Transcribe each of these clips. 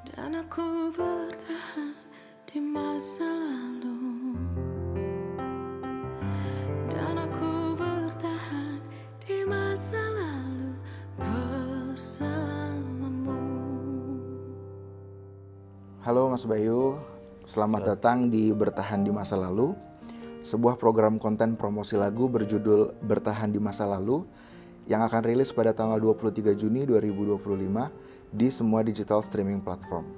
Dan aku bertahan di masa lalu. Dan aku bertahan di masa lalu bersamamu. Halo Mas Bayu, selamat datang di Bertahan di Masa Lalu, sebuah program konten promosi lagu berjudul Bertahan di Masa Lalu yang akan rilis pada tanggal 23 Juni 2025 di semua digital streaming platform.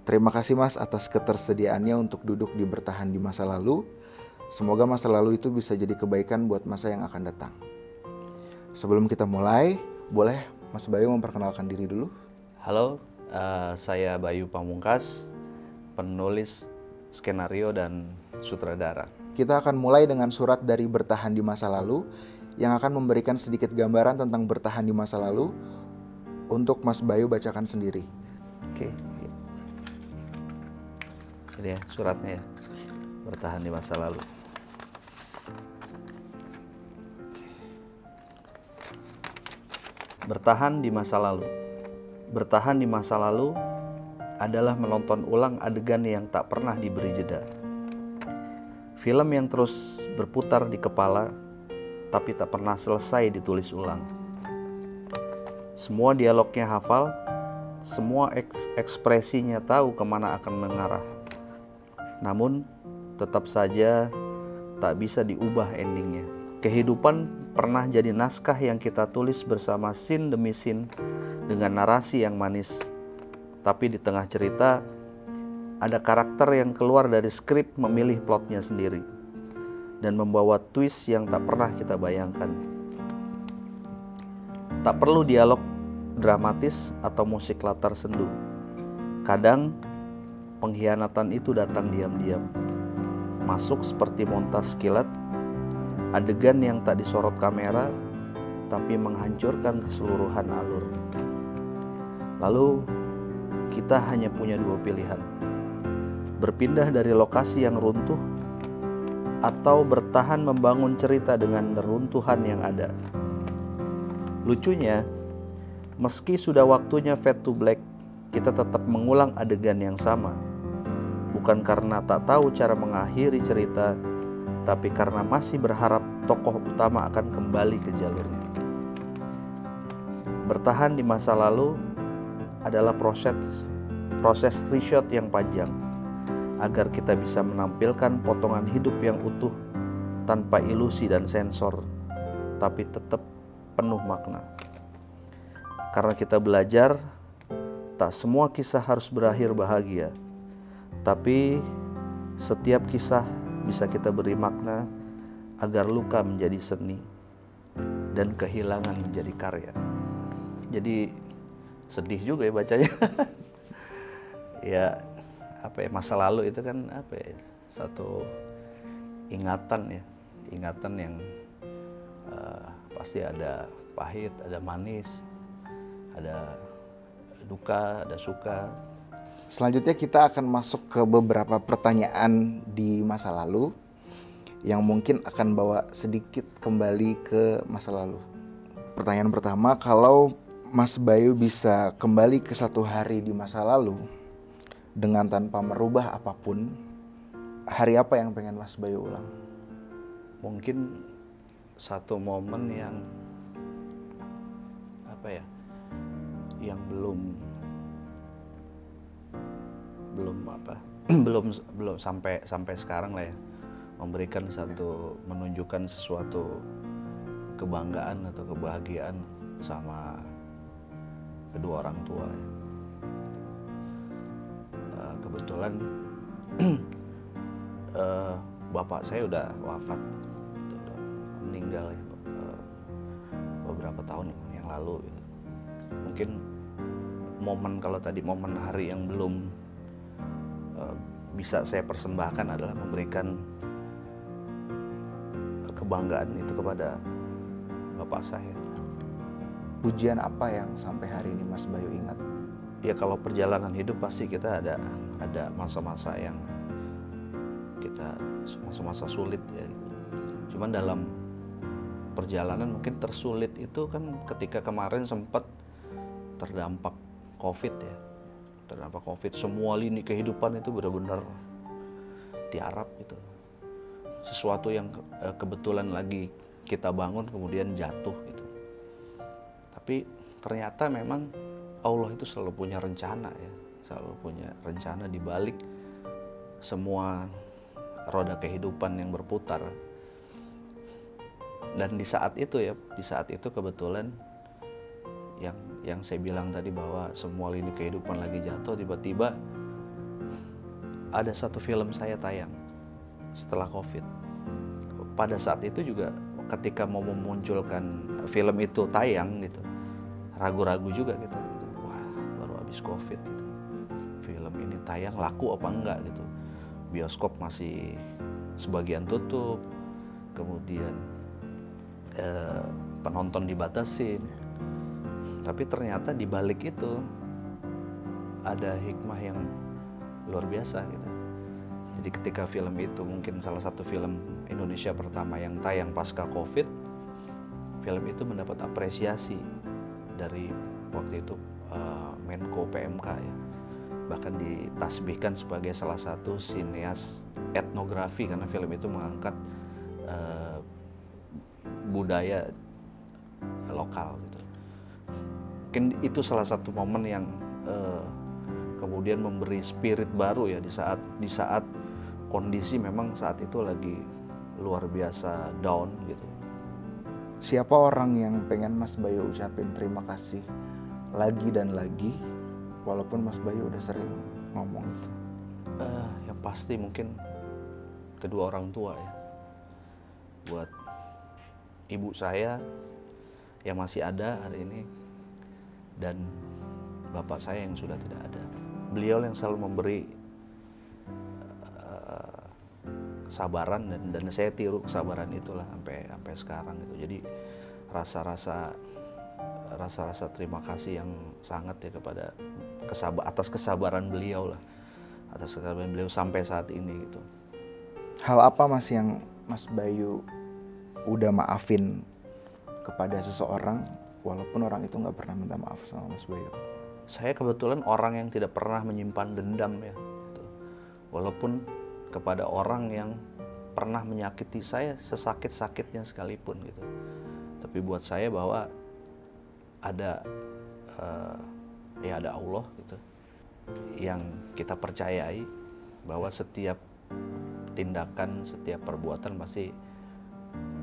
Terima kasih Mas atas ketersediaannya untuk duduk di Bertahan di Masa Lalu. Semoga masa lalu itu bisa jadi kebaikan buat masa yang akan datang. Sebelum kita mulai, boleh Mas Bayu memperkenalkan diri dulu? Halo, saya Bayu Pamungkas, penulis skenario dan sutradara. Kita akan mulai dengan surat dari Bertahan di Masa Lalu yang akan memberikan sedikit gambaran tentang bertahan di masa lalu untuk Mas Bayu bacakan sendiri. Oke. Ini ya suratnya ya, bertahan di masa lalu. Bertahan di masa lalu. Bertahan di masa lalu adalah menonton ulang adegan yang tak pernah diberi jeda. Film yang terus berputar di kepala tapi tak pernah selesai ditulis ulang. Semua dialognya hafal, semua ekspresinya tahu kemana akan mengarah. Namun tetap saja tak bisa diubah endingnya. Kehidupan pernah jadi naskah yang kita tulis bersama scene demi scene dengan narasi yang manis. Tapi di tengah cerita ada karakter yang keluar dari skrip memilih plotnya sendiri dan membawa twist yang tak pernah kita bayangkan. Tak perlu dialog dramatis atau musik latar sendu. Kadang pengkhianatan itu datang diam-diam, masuk seperti montas kilat, adegan yang tak disorot kamera tapi menghancurkan keseluruhan alur. Lalu kita hanya punya dua pilihan: berpindah dari lokasi yang runtuh atau bertahan membangun cerita dengan neruntuhan yang ada. Lucunya, meski sudah waktunya fade to black, kita tetap mengulang adegan yang sama. Bukan karena tak tahu cara mengakhiri cerita, tapi karena masih berharap tokoh utama akan kembali ke jalurnya. Bertahan di masa lalu adalah proses reshoot yang panjang, agar kita bisa menampilkan potongan hidup yang utuh tanpa ilusi dan sensor, tapi tetap penuh makna. Karena kita belajar, tak semua kisah harus berakhir bahagia, tapi setiap kisah bisa kita beri makna agar luka menjadi seni dan kehilangan menjadi karya. Jadi sedih juga ya bacanya. Ya, masa lalu itu kan satu ingatan yang pasti ada pahit, ada manis, ada duka, ada suka. Selanjutnya kita akan masuk ke beberapa pertanyaan di masa lalu yang mungkin akan bawa sedikit kembali ke masa lalu. Pertanyaan pertama, kalau Mas Bayu bisa kembali ke satu hari di masa lalu dengan tanpa merubah apapun, hari apa yang pengen Mas Bayu ulang? Mungkin satu momen yang yang belum sampai sekarang lah ya, menunjukkan sesuatu kebanggaan atau kebahagiaan sama kedua orang tua ya. Kebetulan bapak saya udah wafat, udah meninggal ya, beberapa tahun yang lalu gitu. Mungkin momen hari yang belum bisa saya persembahkan adalah memberikan kebanggaan itu kepada bapak saya. Pujian apa yang sampai hari ini Mas Bayu ingat? Ya kalau perjalanan hidup pasti kita ada masa-masa yang masa-masa sulit ya. Cuman dalam perjalanan mungkin tersulit itu kan ketika kemarin sempat terdampak COVID ya. terdampak COVID, semua lini kehidupan itu benar-benar tiarap gitu. Sesuatu yang kebetulan lagi kita bangun kemudian jatuh gitu. Tapi ternyata memang Allah itu selalu punya rencana ya, selalu punya rencana di balik semua roda kehidupan yang berputar. Dan di saat itu kebetulan yang saya bilang tadi bahwa semua lini kehidupan lagi jatuh, tiba-tiba ada satu film saya tayang setelah COVID. Pada saat itu juga ketika mau memunculkan film itu tayang gitu, ragu-ragu juga gitu. Wah, baru habis COVID gitu. Film ini tayang laku apa enggak gitu. Bioskop masih sebagian tutup, kemudian penonton dibatasin. Tapi ternyata di balik itu ada hikmah yang luar biasa gitu. Jadi ketika film itu mungkin salah satu film Indonesia pertama yang tayang pasca COVID, film itu mendapat apresiasi dari waktu itu Menko PMK ya. Bahkan ditasbihkan sebagai salah satu sineas etnografi karena film itu mengangkat budaya lokal gitu. Mungkin itu salah satu momen yang kemudian memberi spirit baru ya di saat kondisi memang saat itu lagi luar biasa down gitu. Siapa orang yang pengen Mas Bayu ucapin terima kasih lagi dan lagi, walaupun Mas Bayu udah sering ngomong itu? Yang pasti mungkin kedua orang tua ya. Buat ibu saya yang masih ada hari ini dan bapak saya yang sudah tidak ada. Beliau yang selalu memberi kesabaran dan saya tiru kesabaran itulah sampai sekarang gitu. Jadi rasa-rasa terima kasih yang sangat ya kepada atas kesabaran beliau lah, atas kesabaran beliau sampai saat ini gitu. Hal apa Mas yang Mas Bayu udah maafin kepada seseorang walaupun orang itu nggak pernah minta maaf sama Mas Bayu? Saya kebetulan orang yang tidak pernah menyimpan dendam ya gitu. Walaupun kepada orang yang pernah menyakiti saya sesakit-sakitnya sekalipun gitu. Tapi buat saya bahwa ada Allah gitu yang kita percayai bahwa setiap tindakan, setiap perbuatan pasti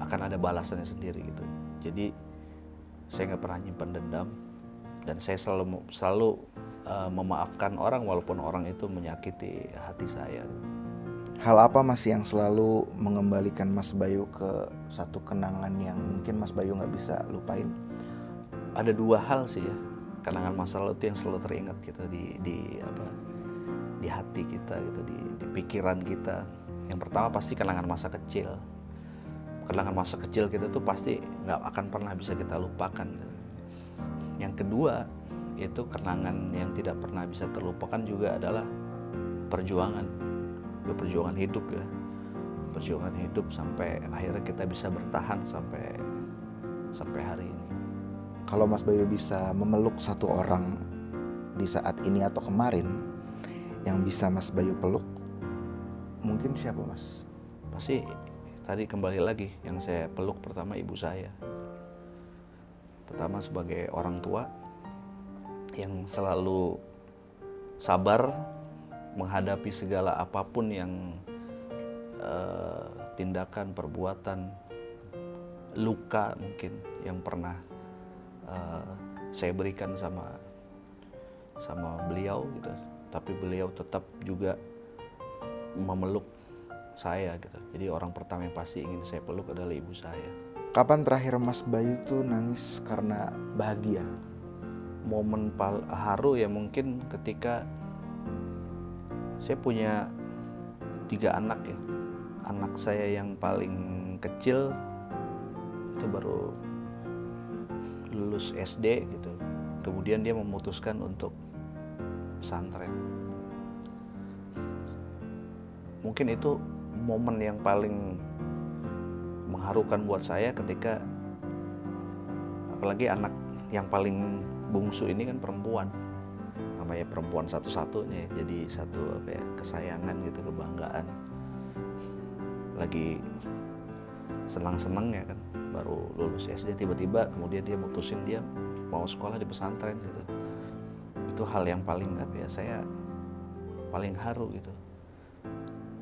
akan ada balasannya sendiri gitu. Jadi saya nggak pernah nyimpan dendam dan saya selalu memaafkan orang walaupun orang itu menyakiti hati saya. Hal apa Mas yang selalu mengembalikan Mas Bayu ke satu kenangan yang mungkin Mas Bayu nggak bisa lupain? Ada dua hal sih ya, kenangan masa lalu itu yang selalu teringat gitu di hati kita gitu, di pikiran kita. Yang pertama pasti kenangan masa kecil. Kenangan masa kecil kita tuh pasti nggak akan pernah bisa kita lupakan. Yang kedua itu kenangan yang tidak pernah bisa terlupakan juga adalah perjuangan hidup ya, perjuangan hidup sampai akhirnya kita bisa bertahan sampai hari ini. Kalau Mas Bayu bisa memeluk satu orang di saat ini atau kemarin yang bisa Mas Bayu peluk, mungkin siapa Mas? Pasti tadi kembali lagi yang saya peluk pertama ibu saya. Pertama sebagai orang tua yang selalu sabar menghadapi segala apapun yang tindakan, perbuatan, luka mungkin yang pernah saya berikan sama beliau gitu. Tapi beliau tetap juga memeluk saya gitu. Jadi orang pertama yang pasti ingin saya peluk adalah ibu saya. Kapan terakhir Mas Bayu tuh nangis karena bahagia? Momen haru ya mungkin ketika saya punya 3 anak ya. Anak saya yang paling kecil itu baru lulus SD gitu. Kemudian dia memutuskan untuk pesantren. Mungkin itu momen yang paling mengharukan buat saya ketika apalagi anak yang paling bungsu ini kan perempuan. namanya perempuan satu-satunya, jadi satu kesayangan gitu, kebanggaan. Lagi senang-senangnya kan, baru lulus SD tiba-tiba kemudian dia mutusin dia mau sekolah di pesantren gitu. Itu hal yang paling saya paling haru gitu,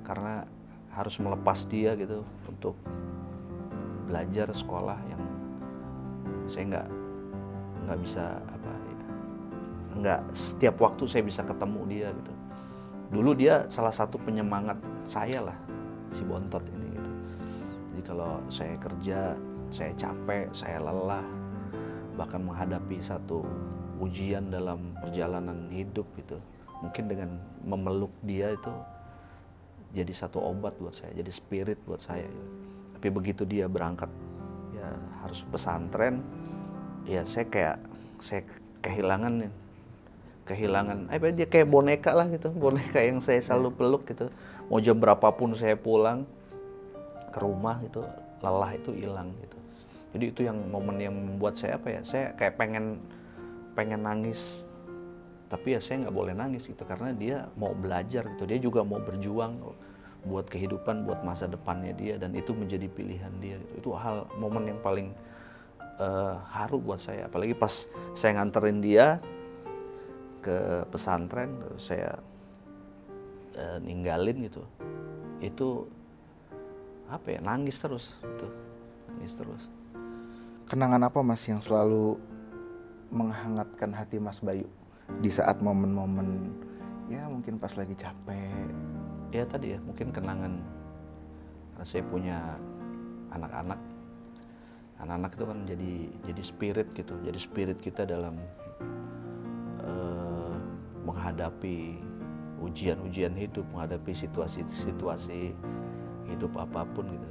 karena harus melepas dia gitu untuk belajar sekolah yang saya nggak bisa nggak setiap waktu saya bisa ketemu dia gitu. Dulu dia salah satu penyemangat saya lah, si Bontot ini gitu. Jadi kalau saya kerja, saya capek, saya lelah, bahkan menghadapi satu ujian dalam perjalanan hidup gitu, mungkin dengan memeluk dia itu jadi satu obat buat saya, jadi spirit buat saya gitu. Tapi begitu dia berangkat ya harus pesantren, ya saya kehilangan dia kayak boneka lah gitu, boneka yang saya selalu peluk gitu. Mau jam berapapun saya pulang ke rumah itu lelah itu hilang gitu. Jadi itu yang momen yang membuat saya saya kayak pengen nangis, tapi ya saya nggak boleh nangis gitu, karena dia mau belajar gitu, dia juga mau berjuang buat kehidupan, buat masa depannya dia, dan itu menjadi pilihan dia gitu. Itu momen yang paling haru buat saya, apalagi pas saya nganterin dia ke pesantren, saya ninggalin gitu, itu nangis terus gitu, nangis terus. Kenangan apa Mas yang selalu menghangatkan hati Mas Bayu di saat momen-momen ya mungkin pas lagi capek? Ya tadi ya, mungkin kenangan karena saya punya anak-anak itu kan jadi spirit gitu, jadi spirit kita dalam menghadapi ujian-ujian hidup, menghadapi situasi hidup apapun gitu.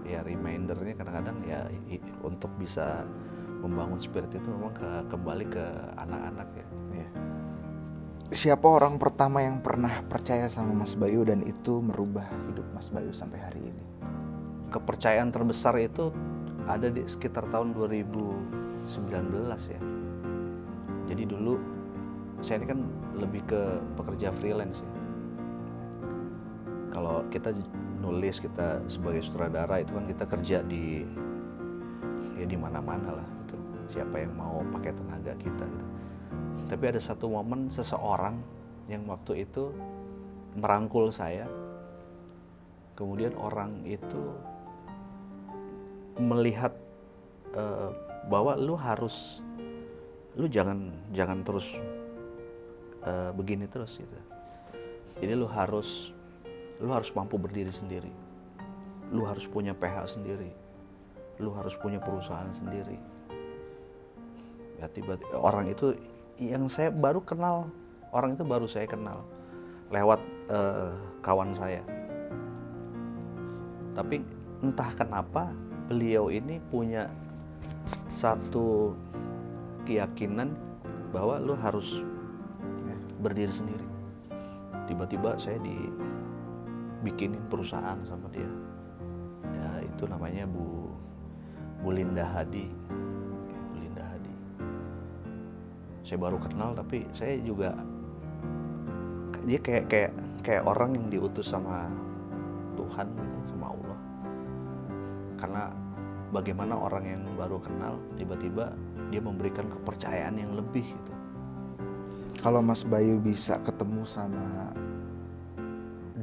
Ya remindernya kadang-kadang ya untuk bisa membangun spirit itu memang kembali ke anak-anak ya. Iya. Siapa orang pertama yang pernah percaya sama Mas Bayu dan itu merubah hidup Mas Bayu sampai hari ini? Kepercayaan terbesar itu ada di sekitar tahun 2019 ya. Jadi dulu saya ini kan lebih ke pekerja freelance ya. Kalau kita nulis, kita sebagai sutradara itu kan kita kerja di mana-mana lah gitu. Siapa yang mau pakai tenaga kita gitu. Tapi ada satu momen seseorang yang waktu itu merangkul saya. Kemudian orang itu melihat bahwa lu jangan terus begini terus gitu. Jadi lu harus mampu berdiri sendiri. Lu harus punya PH sendiri. Lu harus punya perusahaan sendiri. Ya tiba-tiba orang itu yang saya baru kenal, orang itu baru saya kenal lewat kawan saya. Tapi entah kenapa beliau ini punya satu keyakinan bahwa lu harus berdiri sendiri. Tiba-tiba saya dibikinin perusahaan sama dia. Ya itu namanya Bu Linda Hadi. Bu Linda Hadi. Saya baru kenal tapi saya juga dia kayak orang yang diutus sama Tuhan gitu, sama Allah. Karena bagaimana orang yang baru kenal tiba-tiba dia memberikan kepercayaan yang lebih gitu. Kalau Mas Bayu bisa ketemu sama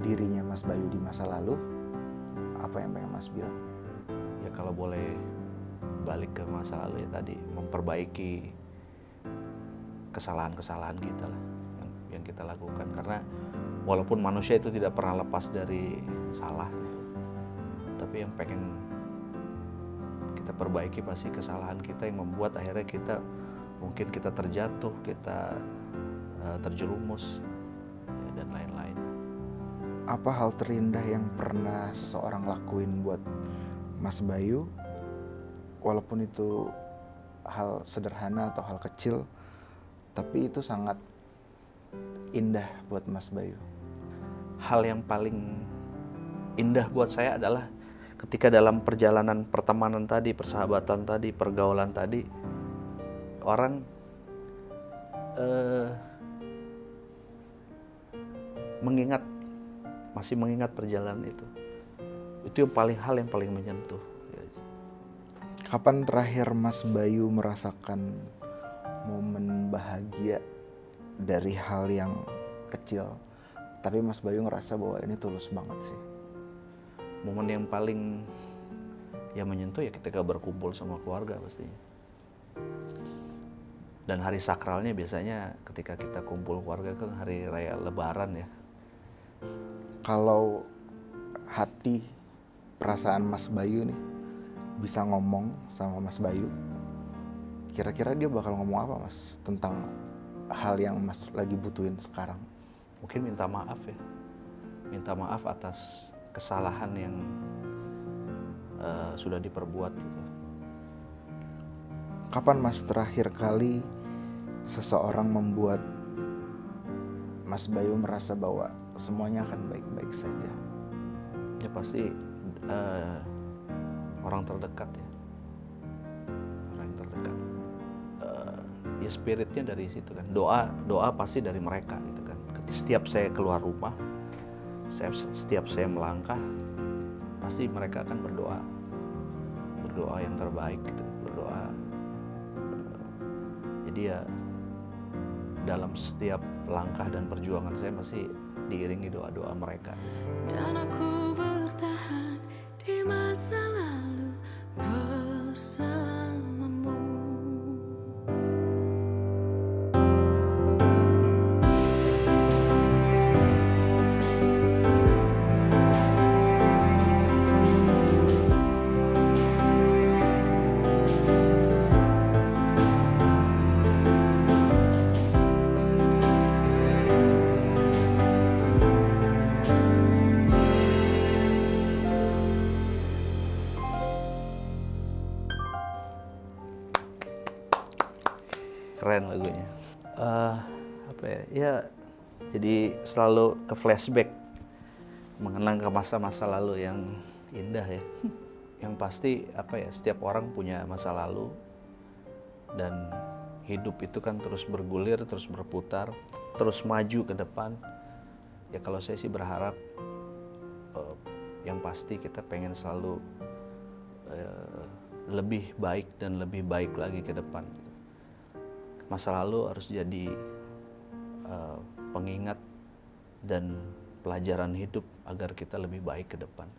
dirinya Mas Bayu di masa lalu, apa yang pengen Mas bilang? Ya kalau boleh balik ke masa lalu ya tadi, memperbaiki kesalahan-kesalahan kita lah yang kita lakukan. Karena walaupun manusia itu tidak pernah lepas dari salah, tapi yang pengen kita perbaiki pasti kesalahan kita yang membuat akhirnya kita terjatuh, kita terjerumus dan lain-lain. Apa hal terindah yang pernah seseorang lakuin buat Mas Bayu, walaupun itu hal sederhana atau hal kecil, tapi itu sangat indah buat Mas Bayu? Hal yang paling indah buat saya adalah ketika dalam perjalanan pertemanan tadi, persahabatan tadi, pergaulan tadi, orang eh, masih mengingat perjalanan itu yang hal yang paling menyentuh. Kapan terakhir Mas Bayu merasakan momen bahagia dari hal yang kecil, tapi Mas Bayu ngerasa bahwa ini tulus banget sih? Momen yang paling menyentuh ya ketika berkumpul sama keluarga pastinya. Dan hari sakralnya biasanya ketika kita kumpul keluarga kan hari raya Lebaran ya. Kalau hati, perasaan Mas Bayu nih bisa ngomong sama Mas Bayu, kira-kira dia bakal ngomong apa Mas tentang hal yang Mas lagi butuhin sekarang? Mungkin minta maaf ya, minta maaf atas kesalahan yang sudah diperbuat gitu. Kapan Mas terakhir kali seseorang membuat Mas Bayu merasa bahwa semuanya akan baik-baik saja? Ya pasti orang terdekat ya, orang yang terdekat. Ya spiritnya dari situ kan. Doa pasti dari mereka gitu kan. Setiap saya keluar rumah, setiap saya melangkah, pasti mereka akan berdoa yang terbaik gitu, berdoa. Jadi ya dalam setiap langkah dan perjuangan saya masih diiringi doa-doa mereka. Dan aku bertahan di masa lalu bersamamu. Keren lagunya. Apa ya, jadi selalu ke flashback, mengenang ke masa-masa lalu yang indah ya. Yang pasti setiap orang punya masa lalu, dan hidup itu kan terus bergulir, terus berputar, terus maju ke depan. Ya kalau saya sih berharap yang pasti kita pengen selalu lebih baik dan lebih baik lagi ke depan. Masa lalu harus jadi pengingat dan pelajaran hidup agar kita lebih baik ke depan.